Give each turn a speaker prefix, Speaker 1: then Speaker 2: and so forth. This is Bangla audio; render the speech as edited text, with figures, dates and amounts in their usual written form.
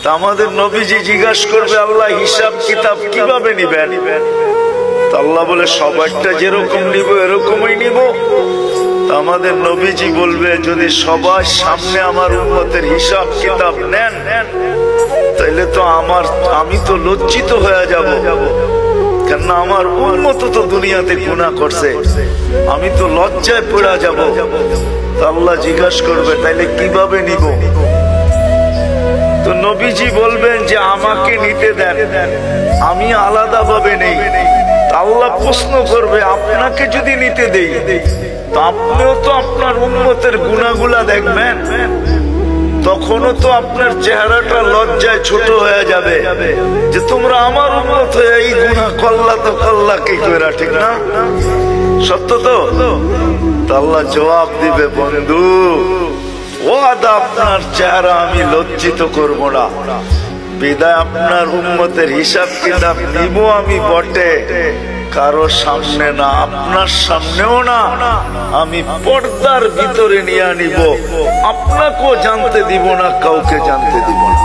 Speaker 1: তা আমাদের নবীজি জিজ্ঞাসা করবে, আল্লাহ হিসাব কিতাব কিভাবে নিবেন? তা আল্লাহ বলে, সবারটা যেরকম নিব এরকমই নিব। তা আমাদের নবীজি বলবে, যদি সবার সামনে আমার উম্মতের হিসাব কিতাব নেন তাইলে তো আমি তো লজ্জিত হয়ে যাব, কেননা আমার উম্মত তো দুনিয়াতে গুনাহ করছে, আমি তো লজ্জায় পড়ে যাব। তা আল্লাহ জিজ্ঞাসা করবে, তাইলে কিভাবে নিব? তো নবীজি বলবেন যে আমাকে নিতে দেন, আমি আলাদা ভাবে নেই। আল্লাহ প্রশ্ন করবে, আপনাকে যদি নিতে দেই তো আপনিও তো আপনার উম্মতের গুনাহগুলা দেখবেন, তখনও তো আপনার চেহারাটা লজ্জায় ছোট হয়ে যাবে যে তোমরা আমার উম্মত হয়ে এই গুনাহ করলা, তো করলা কি কইরা, ঠিক না? সত্য তো? আল্লাহ জবাব দিবে, বন্ধু ওয়াদা, আপনার চেহারা আমি লজ্জিত করব না, বিদায় আপনার উম্মতের হিসাব কিতাব নিব আমি বটে, কারো সামনে না, আপনার সামনেও না, আমি পর্দার ভিতরে নিয়ে নিব, আপনাকেও জানতে দিব না, কাউকে জানতে দিব না।